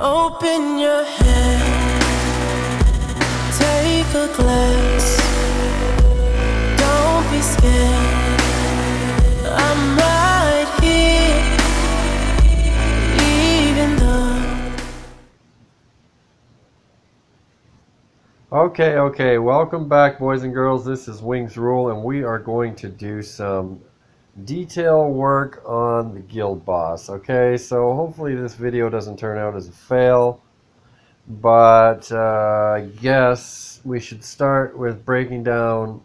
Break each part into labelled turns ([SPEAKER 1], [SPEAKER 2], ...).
[SPEAKER 1] Open your hand, take a glance. Don't be scared, I'm right here, even though.
[SPEAKER 2] Okay, welcome back, boys and girls. This is Wingsrule, and we are going to do some detail work on the guild boss. Okay, so hopefully this video doesn't turn out as a fail, but I guess we should start with breaking down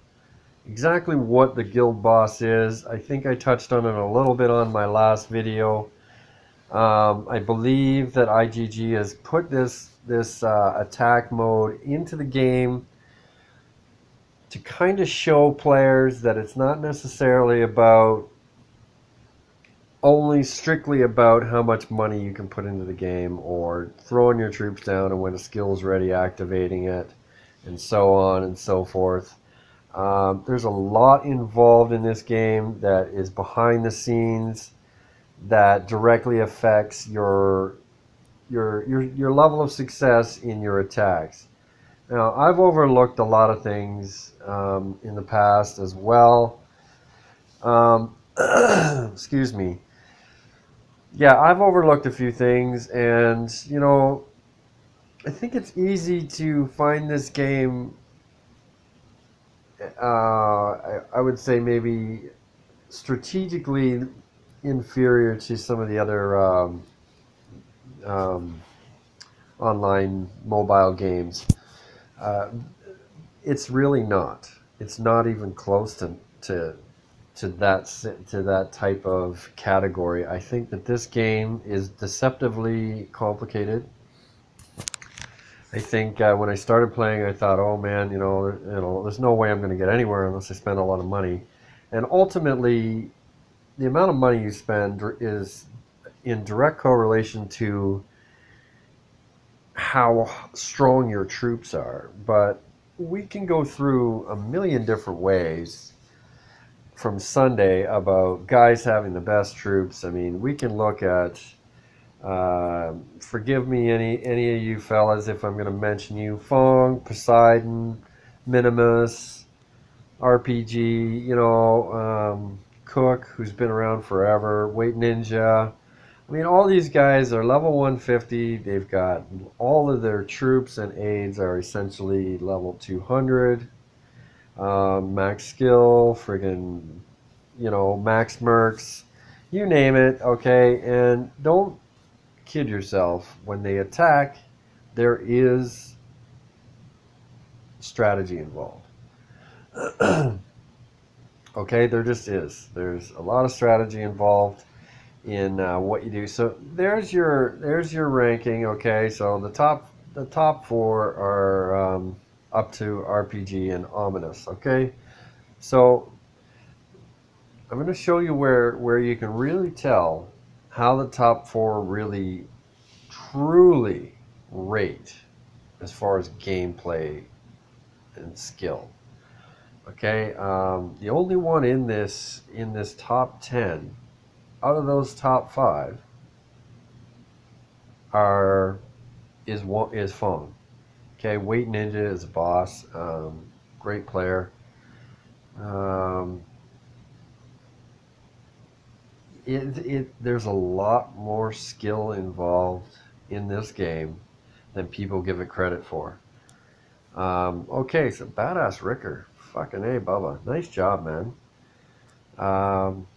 [SPEAKER 2] exactly what the guild boss is. I think I touched on it a little bit on my last video. I believe that IGG has put this attack mode into the game to kind of show players that it's not necessarily about only strictly about how much money you can put into the game or throwing your troops down and when a skill's ready activating it and so on and so forth. There's a lot involved in this game that is behind the scenes that directly affects your level of success in your attacks. Now, I've overlooked a lot of things in the past as well. Excuse me. Yeah, I've overlooked a few things, and, you know, I think it's easy to find this game, I would say maybe strategically inferior to some of the other online mobile games. It's really not. It's not even close to that type of category. I think that this game is deceptively complicated. I think when I started playing, I thought, oh man, you know, there's no way I'm going to get anywhere unless I spend a lot of money. And ultimately, the amount of money you spend is in direct correlation to how strong your troops are. But we can go through a million different ways from Sunday about guys having the best troops. I mean, we can look at, forgive me any of you fellas if I'm going to mention you, Fong, Poseidon, Minimus, RPG, you know, Cook, who's been around forever, Weight Ninja. I mean, all these guys are level 150. They've got all of their troops and aids are essentially level 200. Max skill, friggin', you know, max mercs, you name it, okay? And don't kid yourself. When they attack, there is strategy involved. Okay, there just is. There's a lot of strategy involved in what you do. So there's your ranking. Okay, so the top four are up to RPG and Ominous. Okay, so I'm going to show you where you can really tell how the top four really truly rate as far as gameplay and skill. Okay, the only one in this top 10 out of those top 5 is Fong. Okay, Weight Ninja is a boss, great player. There's a lot more skill involved in this game than people give it credit for. Okay, so Badass Ricker, fucking A, Bubba, nice job, man.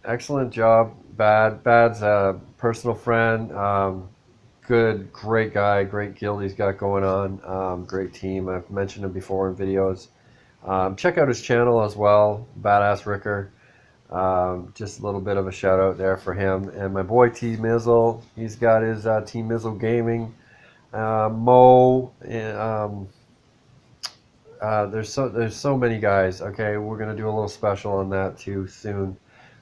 [SPEAKER 2] Excellent job. Bad's a personal friend. Good, great guy, great guild he's got going on. Great team. I've mentioned him before in videos. Check out his channel as well, Badass Ricker. Just a little bit of a shout out there for him. And my boy T Mizzle, he's got his T Mizzle Gaming. Mo, there's so many guys. Okay, we're gonna do a little special on that too soon.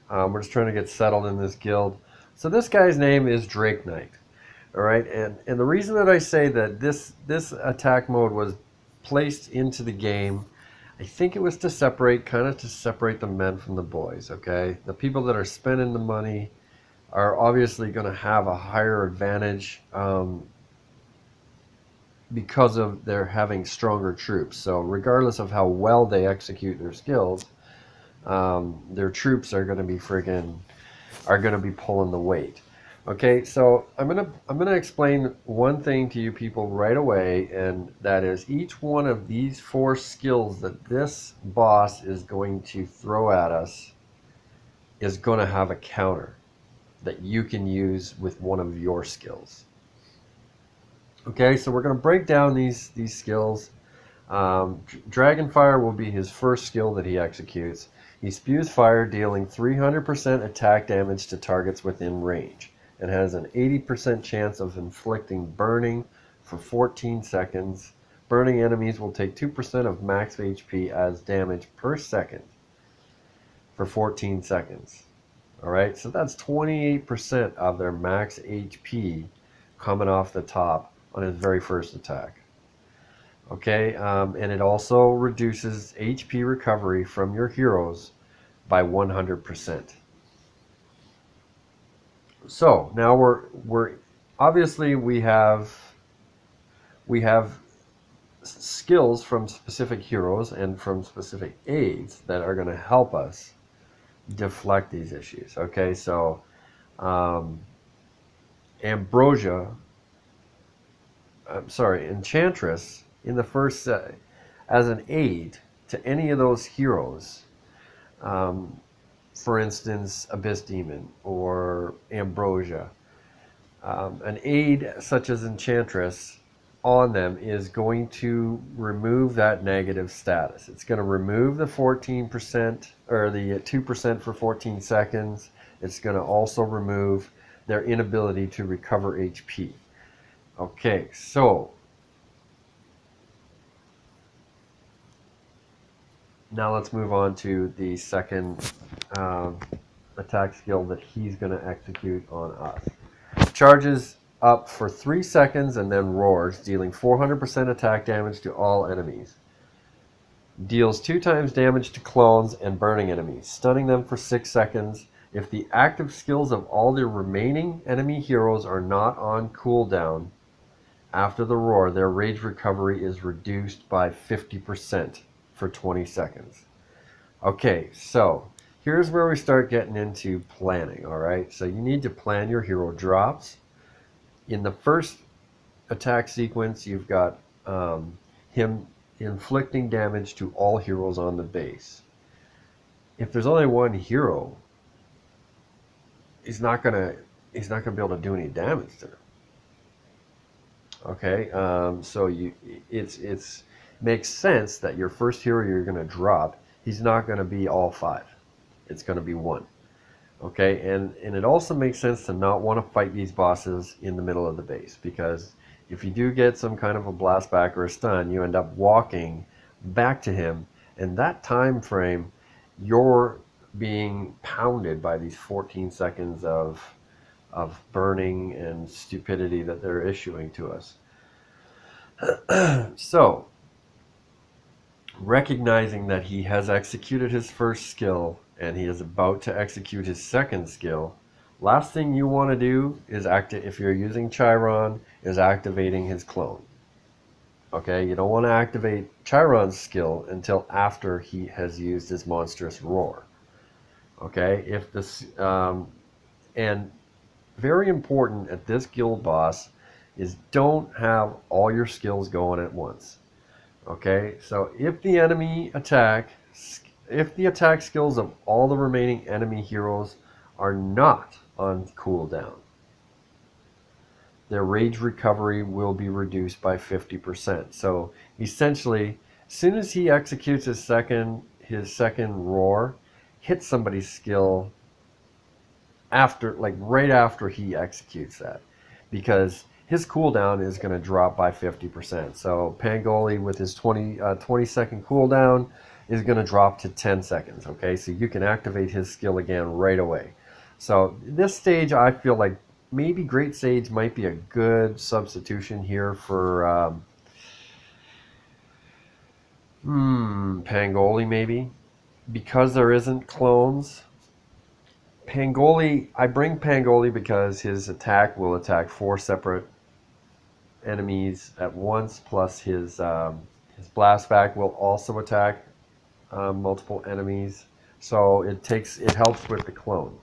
[SPEAKER 2] We're just trying to get settled in this guild. So this guy's name is Drake Knight. All right, and the reason that I say that this attack mode was placed into the game, I think it was to separate the men from the boys. Okay, the people that are spending the money are obviously going to have a higher advantage because of their having stronger troops. So regardless of how well they execute their skills, their troops are going to be pulling the weight. Okay, so I'm gonna explain one thing to you people right away, and that is each one of these 4 skills that this boss is going to throw at us is going to have a counter that you can use with one of your skills. Okay, so we're going to break down these skills. Dragonfire will be his first skill that he executes. He spews fire, dealing 300% attack damage to targets within range, and has an 80% chance of inflicting burning for 14 seconds. Burning enemies will take 2% of max HP as damage per second for 14 seconds. Alright, so that's 28% of their max HP coming off the top on his very first attack. Okay, and it also reduces HP recovery from your heroes by 100%. So now we're obviously we have skills from specific heroes and from specific aids that are going to help us deflect these issues. Okay, so Enchantress in the first set as an aid to any of those heroes, for instance Abyss Demon or Ambrosia, an aid such as Enchantress on them is going to remove that negative status. It's going to remove the 14% or the 2% for 14 seconds. It's going to also remove their inability to recover HP. Okay, so now let's move on to the second attack skill that he's going to execute on us. Charges up for 3 seconds and then roars, dealing 400% attack damage to all enemies. Deals 2 times damage to clones and burning enemies, stunning them for 6 seconds. If the active skills of all the remaining enemy heroes are not on cooldown after the roar, their rage recovery is reduced by 50% for 20 seconds. Okay, so here's where we start getting into planning, alright? So you need to plan your hero drops. In the first attack sequence, you've got him inflicting damage to all heroes on the base. If there's only one hero, he's not gonna be able to do any damage to them. Okay, so it's makes sense that your first hero you're gonna drop, he's not gonna be all 5. It's gonna be 1. Okay, and it also makes sense to not want to fight these bosses in the middle of the base, because if you do get some kind of a blast back or a stun, you end up walking back to him, and that time frame you're being pounded by these 14 seconds of burning and stupidity that they're issuing to us. So recognizing that he has executed his first skill and he is about to execute his second skill, last thing you want to do is if you're using Chiron, is activating his clone. Okay, you don't want to activate Chiron's skill until after he has used his monstrous roar. Okay, if this and very important at this guild boss is don't have all your skills going at once. Okay, so if the attack skills of all the remaining enemy heroes are not on cooldown, their rage recovery will be reduced by 50%. So essentially, as soon as he executes his second roar, hit somebody's skill right after he executes that, because his cooldown is going to drop by 50%. So Pangoli with his 20 second cooldown is going to drop to 10 seconds. Okay, so you can activate his skill again right away. So this stage, I feel like maybe Great Sage might be a good substitution here for Pangoli, maybe, because there isn't clones. Pangoli, I bring Pangoli because his attack will attack 4 separate enemies at once, plus his blast back will also attack multiple enemies. So it helps with the clone.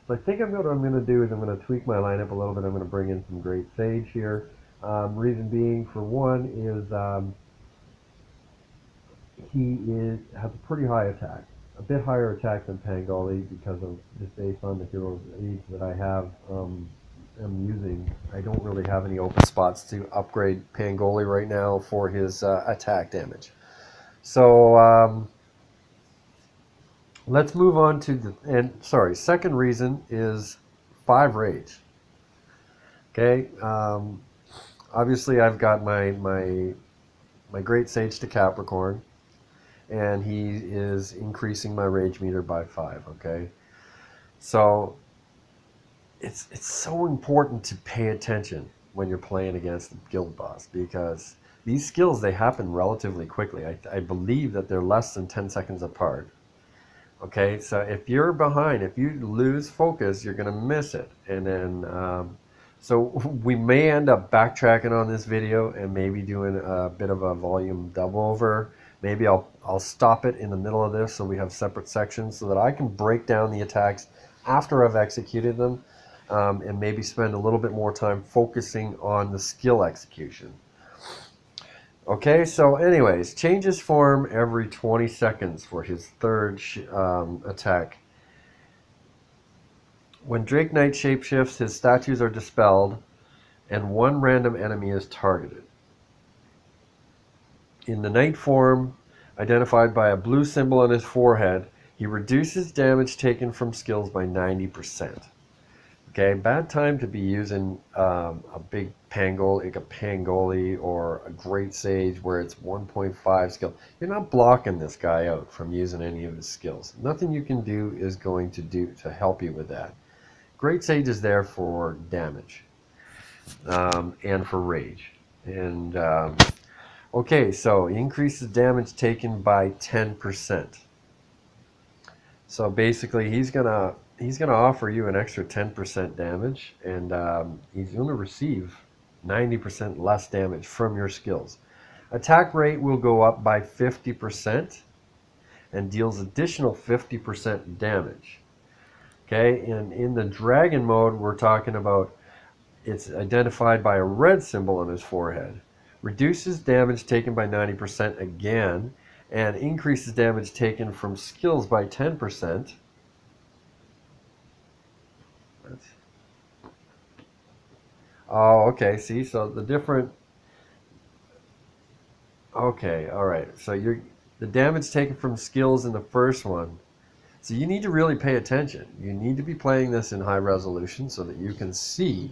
[SPEAKER 2] So I think what I'm going to do is I'm going to tweak my lineup a little bit. I'm going to bring in some Great Sage here. Reason being, for one, is has a pretty high attack, a bit higher attack than Pangoli because of just based on the hero's age that I have. I'm using. I don't really have any open spots to upgrade Pangoli right now for his attack damage. So let's move on to the second reason is 5 rage. Okay, obviously I've got my Great Sage to Capricorn, and he is increasing my rage meter by 5. Okay, so it's so important to pay attention when you're playing against the guild boss, because these skills, they happen relatively quickly. I believe that they're less than 10 seconds apart. Okay, so if you're behind, if you lose focus, you're going to miss it. And then, so we may end up backtracking on this video and maybe doing a bit of a volume double over. Maybe I'll stop it in the middle of this so we have separate sections so that I can break down the attacks after I've executed them, and maybe spend a little bit more time focusing on the skill execution. Okay, so anyways, changes form every 20 seconds for his third attack. When Drake Knight shapeshifts, his statues are dispelled and one random enemy is targeted. In the Knight form, identified by a blue symbol on his forehead, he reduces damage taken from skills by 90%. Okay, bad time to be using a big Pangoli or a Great Sage where it's 1.5 skill. You're not blocking this guy out from using any of his skills. Nothing you can do is going to help you with that. Great Sage is there for damage and for rage. And okay, so he increases damage taken by 10%. So basically, he's gonna offer you an extra 10% damage, and he's going to receive 90% less damage from your skills. Attack rate will go up by 50% and deals additional 50% damage. Okay, and in the dragon mode, we're talking about, it's identified by a red symbol on his forehead. Reduces damage taken by 90% again, and increases damage taken from skills by 10%. Oh, okay, see, so the different... Okay, alright, so the damage taken from skills in the first one. So you need to really pay attention. You need to be playing this in high resolution so that you can see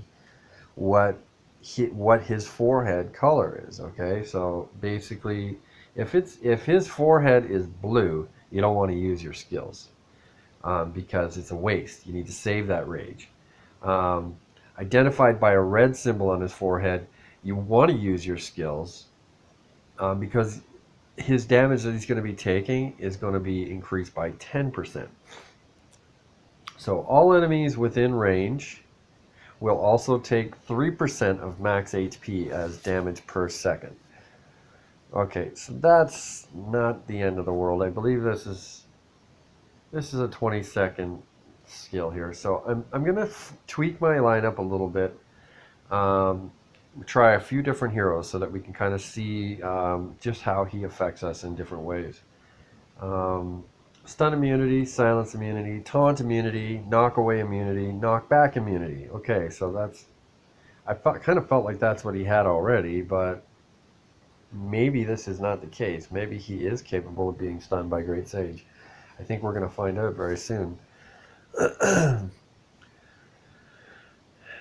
[SPEAKER 2] what his forehead color is, okay? So basically, if his forehead is blue, you don't want to use your skills because it's a waste. You need to save that rage. Identified by a red symbol on his forehead, you want to use your skills because his damage that he's going to be taking is going to be increased by 10%. So all enemies within range will also take 3% of max HP as damage per second. Okay, so that's not the end of the world. I believe this is a 20-second skill here. So I'm going to tweak my lineup a little bit. Try a few different heroes so that we can kind of see just how he affects us in different ways. Stun immunity, silence immunity, taunt immunity, knock away immunity, knock back immunity. Okay, so that's... kind of felt like that's what he had already, but maybe this is not the case. Maybe he is capable of being stunned by Great Sage. I think we're going to find out very soon.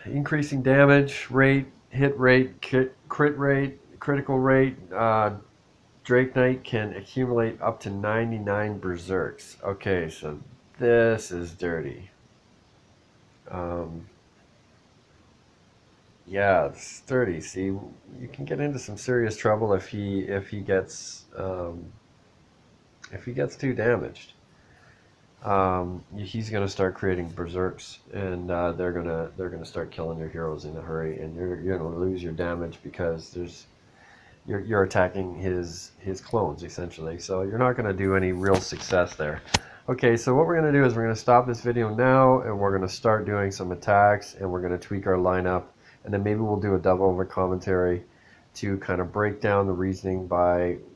[SPEAKER 2] Increasing damage rate, hit rate, crit rate, critical rate. Drake Knight can accumulate up to 99 berserks. Okay, so this is dirty. Yeah, it's dirty. See, you can get into some serious trouble if he gets too damaged. he's gonna start creating berserks, and they're gonna start killing your heroes in a hurry, and you're gonna lose your damage because you're attacking his clones essentially. So you're not gonna do any real success there. Okay, so what we're gonna do is we're gonna stop this video now, and we're gonna start doing some attacks, and we're gonna tweak our lineup, and then maybe we'll do a double over commentary to kind of break down the reasoning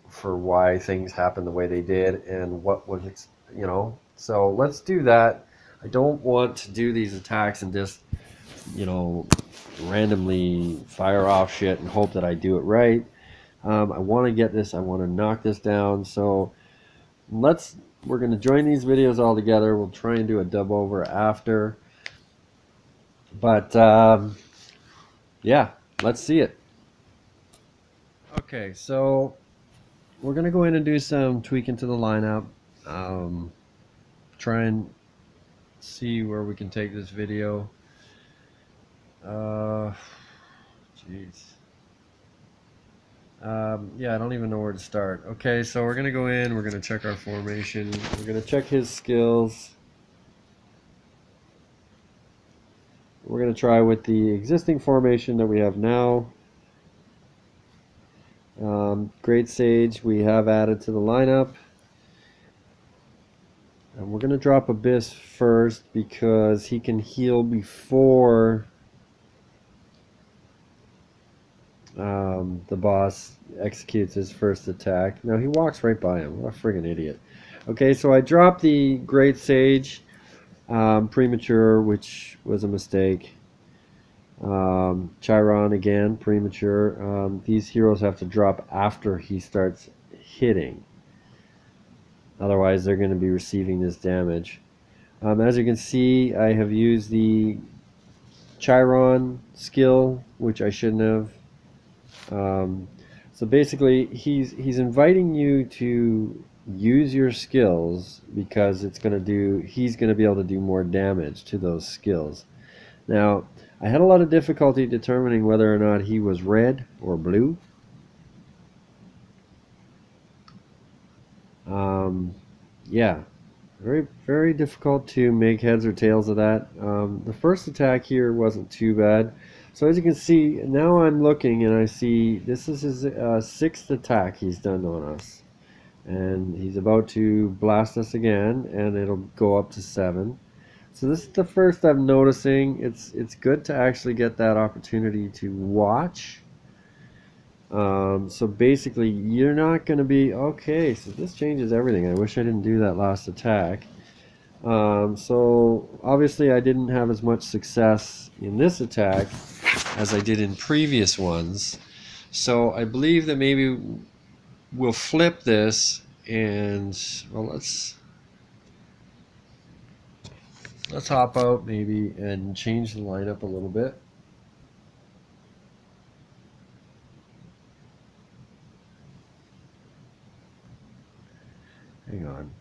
[SPEAKER 2] for why things happened the way they did and what was, you know. So let's do that. I don't want to do these attacks and just, you know, randomly fire off shit and hope that I do it right. I want to get this. I want to knock this down. So we're going to join these videos all together. We'll try and do a dub over after. But yeah, let's see it. Okay, so we're going to go in and do some tweaking to the lineup. Try and see where we can take this video. Jeez. Yeah, I don't even know where to start. Okay, so we're going to go in. We're going to check our formation. We're going to check his skills. We're going to try with the existing formation that we have now. Great Sage we have added to the lineup. And we're going to drop Abyss first because he can heal before the boss executes his first attack. No, he walks right by him. What a friggin' idiot. Okay, so I dropped the Great Sage premature, which was a mistake. Chiron again, premature. These heroes have to drop after he starts hitting. Otherwise, they're going to be receiving this damage. As you can see, I have used the Chiron skill, which I shouldn't have. So basically, he's inviting you to use your skills because he's going to be able to do more damage to those skills. Now, I had a lot of difficulty determining whether or not he was red or blue. Yeah, very, very difficult to make heads or tails of that. The first attack here wasn't too bad. So as you can see, now I'm looking and I see this is his 6th attack he's done on us. And he's about to blast us again, and it'll go up to 7. So this is the first I'm noticing. It's good to actually get that opportunity to watch. So basically, you're not going to be... Okay, so this changes everything. I wish I didn't do that last attack. So obviously I didn't have as much success in this attack as I did in previous ones. So I believe that maybe we'll flip this and... Well, let's hop out maybe and change the lineup a little bit. Hang on.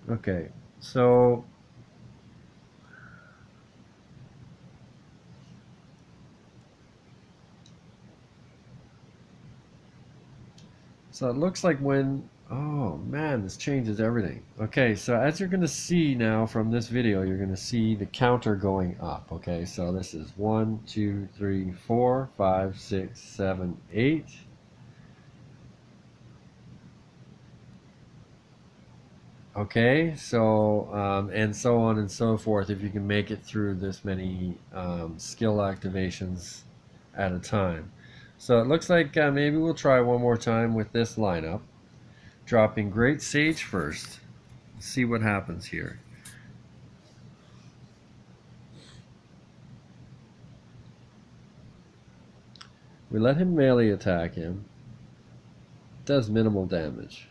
[SPEAKER 2] Okay, so it looks like when... Oh man, this changes everything. Okay, so as you're going to see now from this video, you're going to see the counter going up. Okay, so this is 1, 2, 3, 4, 5, 6, 7, 8. Okay, so and so on and so forth if you can make it through this many skill activations at a time. So it looks like maybe we'll try one more time with this lineup, dropping Great Sage first. See what happens here. We let him melee attack him. Does minimal damage.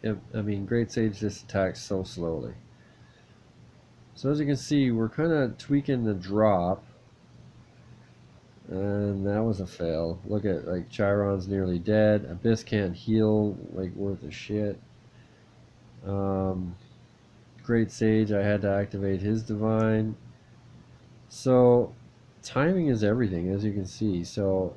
[SPEAKER 2] I mean, Great Sage just attacks so slowly. So as you can see, we're kind of tweaking the drop. And that was a fail. Look at, like, Chiron's nearly dead. Abyss can't heal, like, worth a shit. Great Sage, I had to activate his Divine. So, timing is everything, as you can see. So,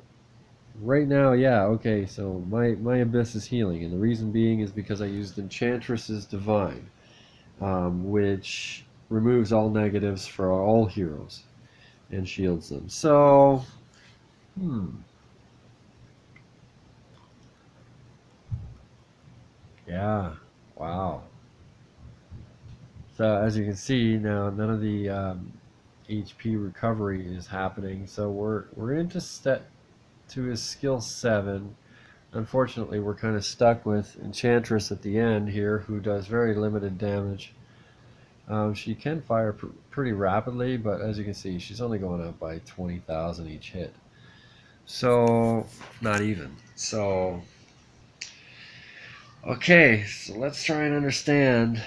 [SPEAKER 2] right now, yeah, okay, so my Abyss is healing. And the reason being is because I used Enchantress's Divine. which removes all negatives for all heroes and shields them. So, yeah, wow. So as you can see now, none of the HP recovery is happening. So we're into step to his skill 7. Unfortunately, we're kind of stuck with Enchantress at the end here, who does very limited damage. She can fire pretty rapidly, but as you can see, she's only going up by 20,000 each hit. So, not even. So, okay, so let's try and understand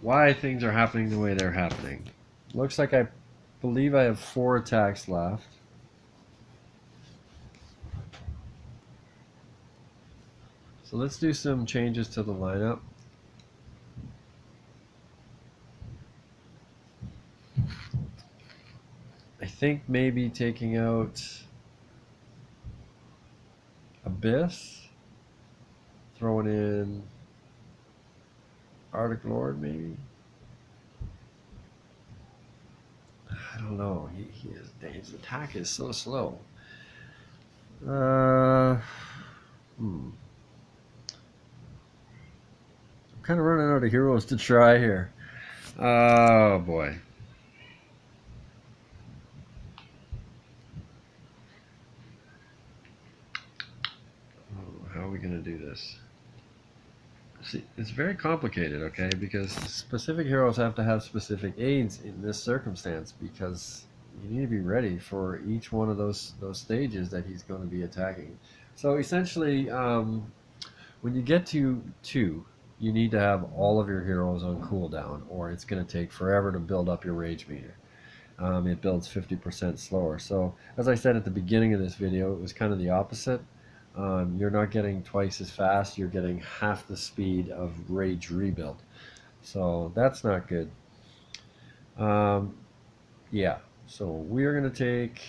[SPEAKER 2] why things are happening the way they're happening. Looks like I believe I have 4 attacks left. So let's do some changes to the lineup. I think maybe taking out Abyss, throwing in Arctic Lord maybe. I don't know. His attack is so slow. I'm kind of running out of heroes to try here. Oh boy. How are we going to do this? See, it's very complicated, okay, because specific heroes have to have specific aids in this circumstance, because you need to be ready for each one of those stages that he's going to be attacking. So essentially, when you get to 2, you need to have all of your heroes on cooldown, or it's going to take forever to build up your rage meter. It builds 50% slower. So as I said at the beginning of this video, it was kind of the opposite. You're not getting twice as fast, you're getting half the speed of rage rebuild. So that's not good. Yeah, so we're going to take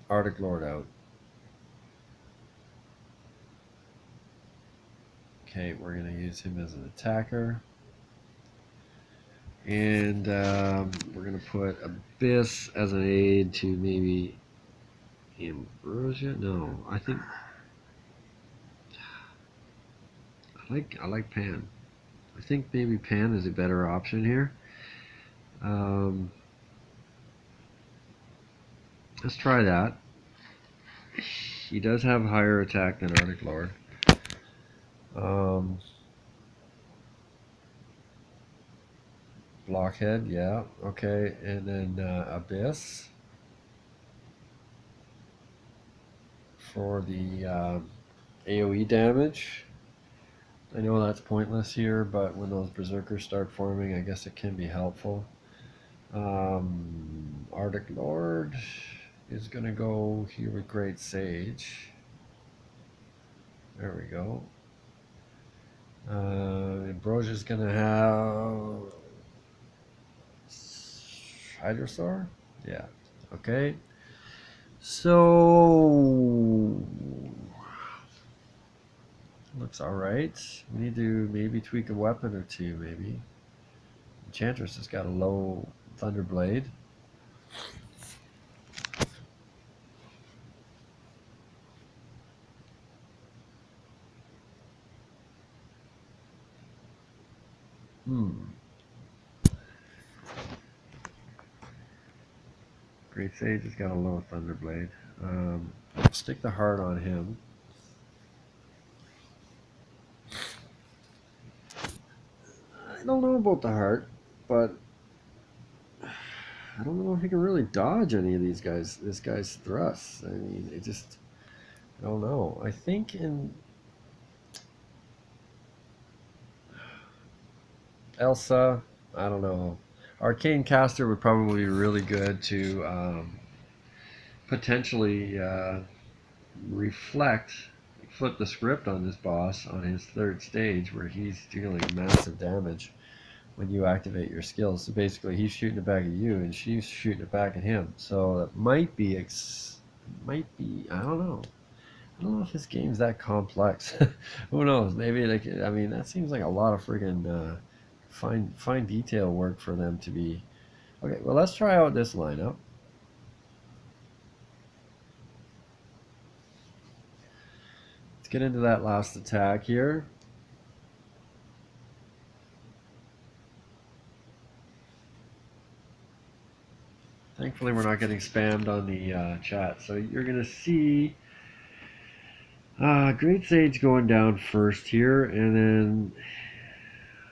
[SPEAKER 2] Arctic Lord out. Okay, we're going to use him as an attacker. And we're going to put Abyss as an aid to maybe Ambrosia. No, I think I like Pan. I think maybe Pan is a better option here. Let's try that. He does have higher attack than Arctic Lord. Blockhead, yeah, okay, and then Abyss for the AoE damage. I know that's pointless here, but when those berserkers start forming, I guess it can be helpful. Arctic Lord is going to go here with Great Sage. There we go. Ambrosia's going to have Hydrosaur? Yeah. Okay. So looks alright. We need to maybe tweak a weapon or two, maybe. Enchantress has got a low Thunderblade. Great Sage has got a low Thunderblade. Stick the heart on him. I don't know about the heart, but I don't know if he can really dodge any of these guys. This guy's thrusts. I mean, I don't know. I think in Elsa, I don't know. Arcane Caster would probably be really good to potentially flip the script on this boss on his 3rd stage, where he's dealing massive damage when you activate your skills. So basically, he's shooting it back at you, and she's shooting it back at him. So that might be I don't know. I don't know if this game's that complex. Who knows? Maybe like, I mean, that seems like a lot of friggin' fine detail work for them to be. Okay, well, let's try out this lineup. Let's get into that last attack here. Thankfully, we're not getting spammed on the chat. So you're going to see Great Sage going down first here, and then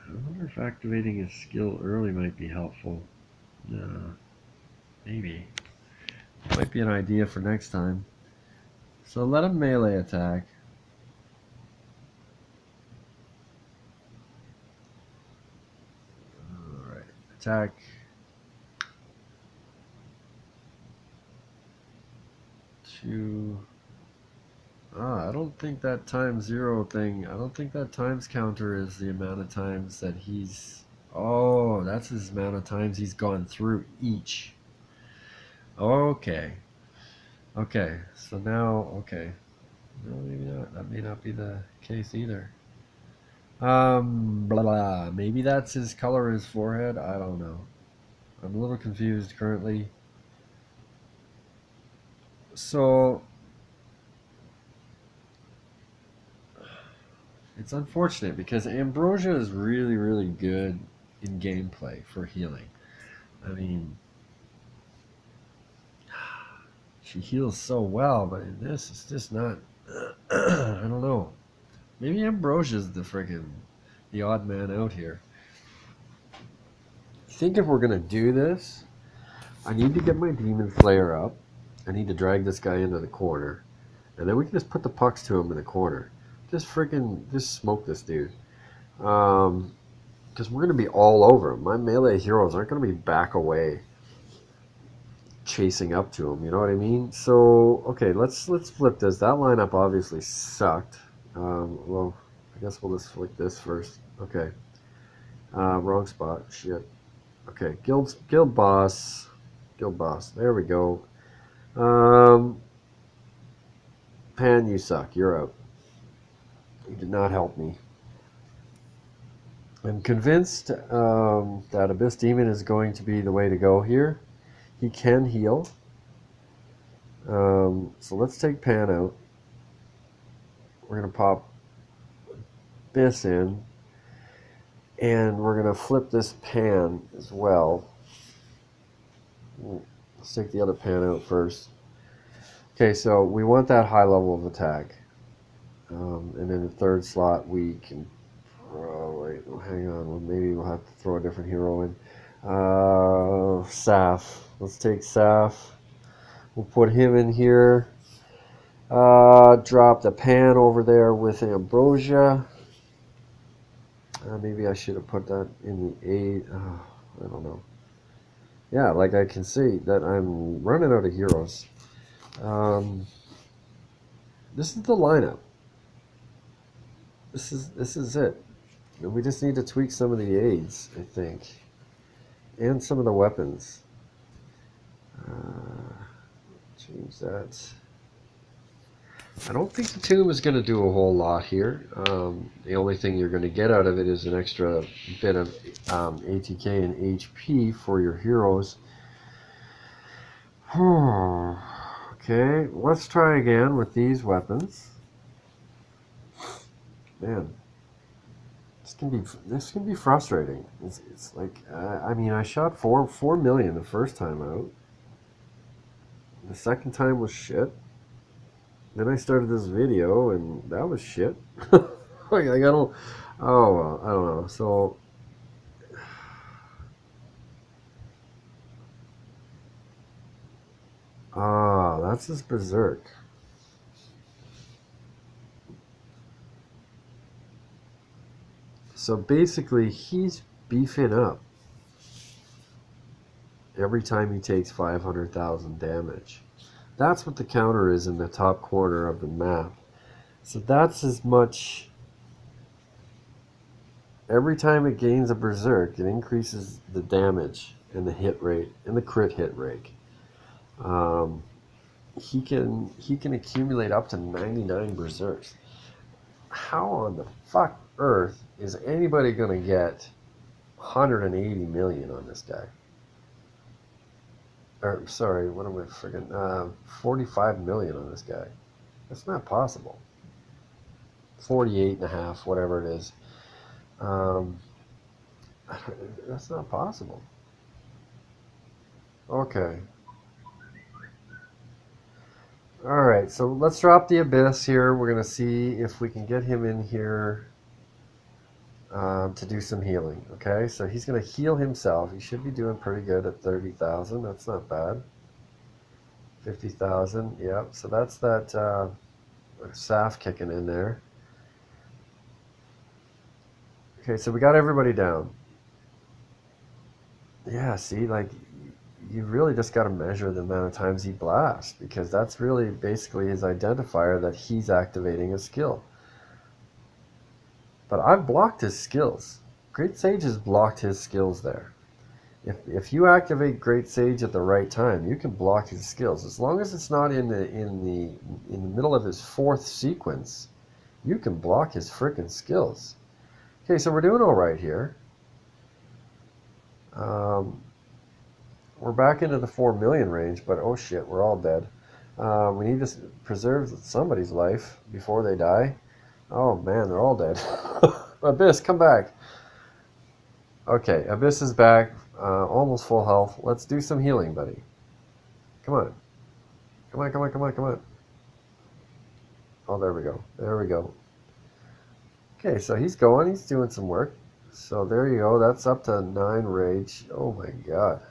[SPEAKER 2] I wonder if activating his skill early might be helpful. Maybe. Might be an idea for next time. So let him melee attack. Alright, attack. I don't think that times 0 thing, I don't think that times counter is the amount of times that he's, oh, that's his amount of times he's gone through each. Okay. Okay, so now, okay. No, maybe not. That may not be the case either. Blah, blah. Maybe that's his color of his forehead. I don't know. I'm a little confused currently. So it's unfortunate because Ambrosia is really, really good in gameplay for healing. I mean, she heals so well, but in this, it's just not. I don't know. Maybe Ambrosia's the odd man out here. I think if we're gonna do this, I need to get my Demon Slayer up. I need to drag this guy into the corner, and then we can just put the pucks to him in the corner. Just smoke this dude. Because we're gonna be all over him. My melee heroes aren't gonna be back away, chasing up to him. You know what I mean? So okay, let's flip this. That lineup obviously sucked. Well, I guess we'll just flick this first. Okay. Wrong spot. Shit. Okay. Guild boss. There we go. Pan, you suck. You're out. You did not help me. I'm convinced that Abyss Demon is going to be the way to go here. He can heal. So let's take Pan out. We're going to pop Abyss in. And we're going to flip this Pan as well. Let's take the other Pan out first. Okay, so we want that high level of attack. And in the third slot, we can... Oh, wait, hang on. Well, maybe we'll have to throw a different hero in. Saf. Let's take Saf. We'll put him in here. Drop the Pan over there with Ambrosia. Maybe I should have put that in the 8. I don't know. Yeah, like I can see that I'm running out of heroes. This is the lineup. This is it. And we just need to tweak some of the aids, I think, and some of the weapons. Change that. I don't think the tomb is going to do a whole lot here. The only thing you're going to get out of it is an extra bit of ATK and HP for your heroes. Okay, let's try again with these weapons. Man, this can be frustrating. It's like I mean, I shot 4 million the first time out. The second time was shit. Then I started this video and that was shit. Like I don't. Oh well, I don't know. So. That's his berserk. So basically, he's beefing up every time he takes 500,000 damage. That's what the counter is in the top corner of the map. So that's as much. Every time it gains a berserk, it increases the damage and the hit rate and the crit hit rate. he can accumulate up to 99 berserks. How on the fuck earth is anybody gonna get 180 million on this guy? Or sorry, what am I friggin'? 45 million on this guy. That's not possible. 48 and a half, whatever it is. That's not possible. Okay. Alright, so let's drop the Abyss here. We're going to see if we can get him in here to do some healing. Okay, so he's going to heal himself. He should be doing pretty good at 30,000. That's not bad. 50,000, yep. So that's that Saf kicking in there. Okay, so we got everybody down. Yeah, see, like, you really just got to measure the amount of times he blasts, because that's really basically his identifier that he's activating a skill. But I've blocked his skills. Great Sage has blocked his skills there. If you activate Great Sage at the right time, you can block his skills. As long as it's not in the middle of his fourth sequence, you can block his freaking skills. Okay, so we're doing all right here. We're back into the 4 million range, but oh shit, we're all dead. We need to preserve somebody's life before they die. Oh man, they're all dead. Abyss, come back. Okay, Abyss is back, almost full health. Let's do some healing, buddy. Come on. Come on, come on, come on, come on. Oh, there we go. There we go. Okay, so he's going. He's doing some work. So there you go. That's up to 9 rage. Oh my god.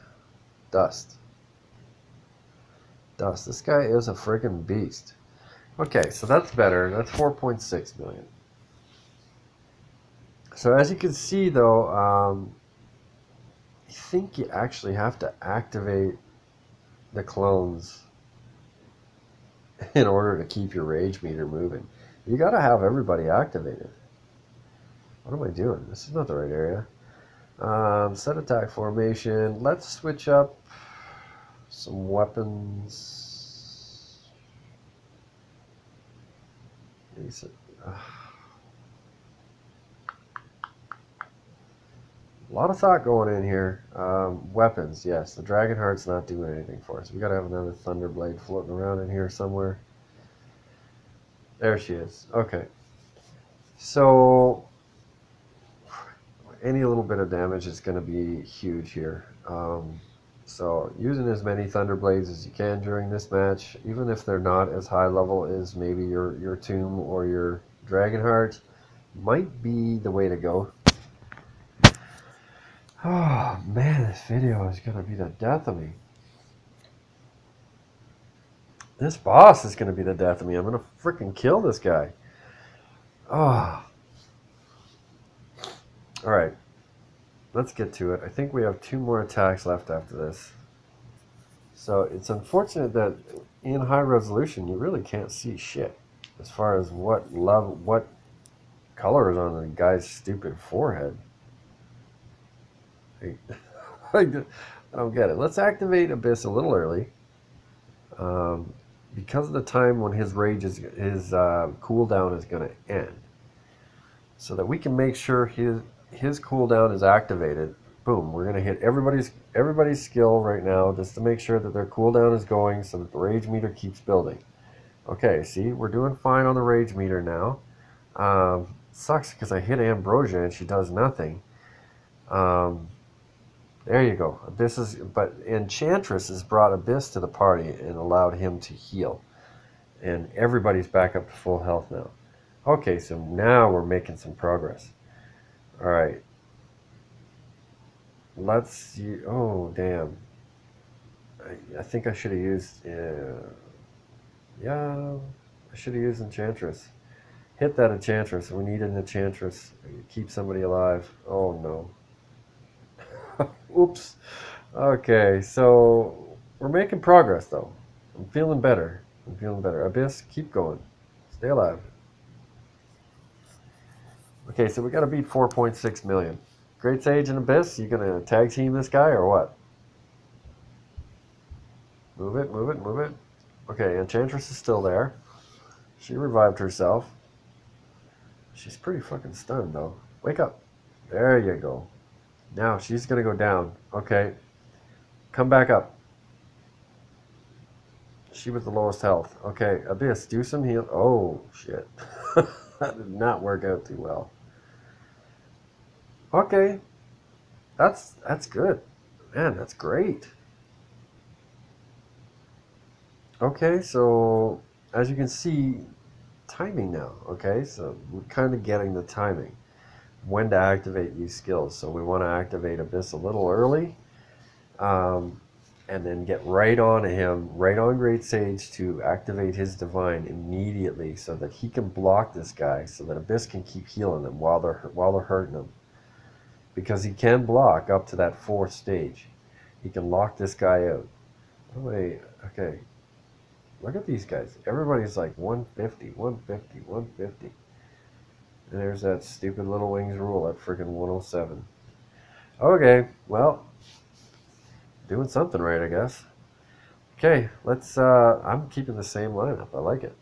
[SPEAKER 2] Dust. Dust. This guy is a freaking beast. Okay, so that's better. That's 4.6 million. So as you can see, though, I think you actually have to activate the clones in order to keep your rage meter moving. You got to have everybody activated. What am I doing? This is not the right area. Set attack formation. Let's switch up some weapons. A lot of thought going in here. Weapons, yes. The Dragonheart's not doing anything for us. We gotta have another Thunderblade floating around in here somewhere. There she is. Okay. So any little bit of damage is going to be huge here. So using as many Thunderblades as you can during this match, even if they're not as high level as maybe your Tomb or your Dragonheart, might be the way to go. Oh man, this video is going to be the death of me. This boss is going to be the death of me. I'm going to freaking kill this guy. Oh. Alright. Let's get to it. I think we have 2 more attacks left after this. So it's unfortunate that in high resolution you really can't see shit as far as what color is on the guy's stupid forehead. I don't get it. Let's activate Abyss a little early. Because of the time when his cooldown is going to end, so that we can make sure his cooldown is activated. Boom, we're going to hit everybody's skill right now just to make sure that their cooldown is going so that the rage meter keeps building. Okay, see, we're doing fine on the rage meter now. Sucks because I hit Ambrosia and she does nothing. There you go. But Enchantress has brought Abyss to the party and allowed him to heal. And everybody's back up to full health now. Okay, so now we're making some progress. Alright. Let's see. Oh, damn. I think I should have used... yeah, I should have used Enchantress. Hit that Enchantress. We need an Enchantress. Keep somebody alive. Oh, no. Oops. Okay, so we're making progress, though. I'm feeling better. I'm feeling better. Abyss, keep going. Stay alive. Okay, so we got to beat 4.6 million. Great Sage and Abyss, you gonna tag team this guy or what? Move it, move it, move it. Okay, Enchantress is still there. She revived herself. She's pretty fucking stunned though. Wake up. There you go. Now she's gonna go down. Okay. Come back up. She with the lowest health. Okay, Abyss, do some heal. Oh, shit. That did not work out too well. Okay. That's good. Man, that's great. Okay, so as you can see, timing now. Okay, so we're kind of getting the timing. When to activate these skills. So we want to activate Abyss a little early. And then get right on him, right on Great Sage to activate his Divine immediately so that he can block this guy so that Abyss can keep healing them while they're hurting him. Because he can block up to that 4th stage. He can lock this guy out. Oh, wait, okay. Look at these guys. Everybody's like 150, 150, 150. And there's that stupid little Wingsrule at freaking 107. Okay, well, doing something right, I guess. Okay, let's, I'm keeping the same lineup. I like it.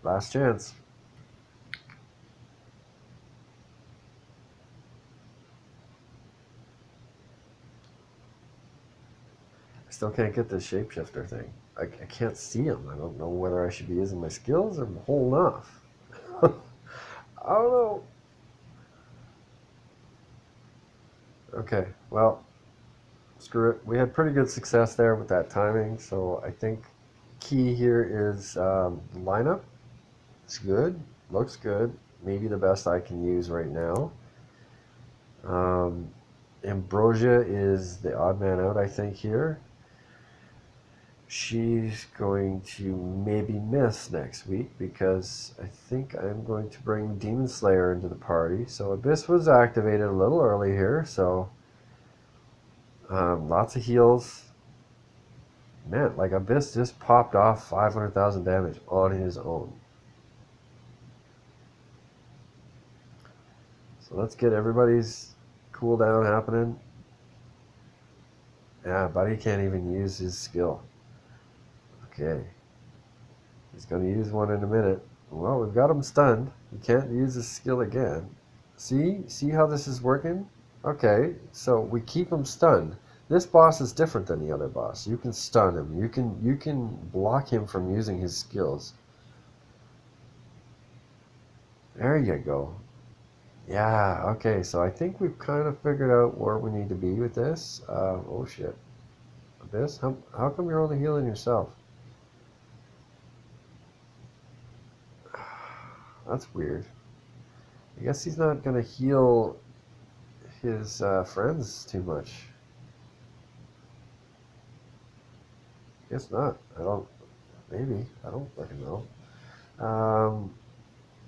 [SPEAKER 2] Last chance. I still can't get this shapeshifter thing. I can't see him. I don't know whether I should be using my skills or holding off. I don't know. Okay, well, screw it. We had pretty good success there with that timing, so I think key here is lineup. It's good, looks good. Maybe the best I can use right now. Ambrosia is the odd man out, I think, here. She's going to maybe miss next week because I think I'm going to bring Demon Slayer into the party. So Abyss was activated a little early here, so lots of heals. Man, like Abyss just popped off 500,000 damage on his own. So let's get everybody's cooldown happening. Yeah, buddy can't even use his skill. Okay. He's going to use one in a minute. Well, we've got him stunned. He can't use his skill again. See how this is working? Okay, so we keep him stunned. This boss is different than the other boss. You can stun him. You can block him from using his skills. There you go. Yeah, okay, so I think we've kind of figured out where we need to be with this. Oh shit. Abyss, how come you're only healing yourself? That's weird. I guess he's not going to heal his friends too much. Guess not. Maybe. I don't fucking know.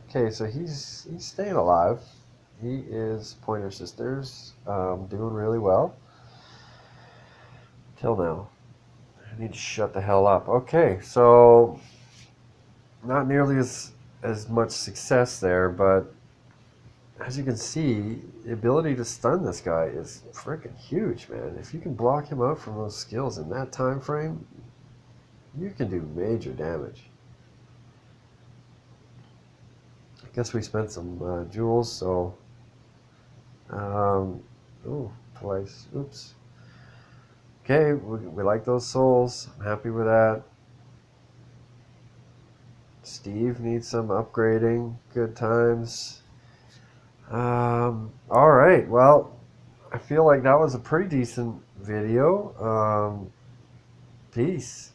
[SPEAKER 2] Okay, so he's staying alive. He is Pointer Sisters, doing really well. Till now. I need to shut the hell up. Okay, so not nearly as much success there, but as you can see, the ability to stun this guy is freaking huge, man. If you can block him out from those skills in that time frame, you can do major damage. I guess we spent some jewels, so oh, twice. Oops. Okay, we like those souls. I'm happy with that. Steve needs some upgrading. Good times. Alright, well, I feel like that was a pretty decent video. Peace.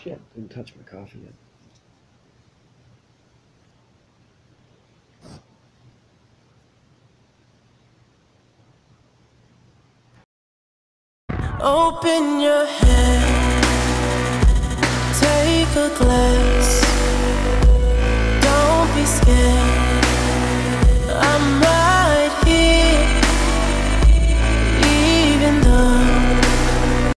[SPEAKER 2] Shit, didn't touch my coffee yet.
[SPEAKER 1] Open your head, take a glass.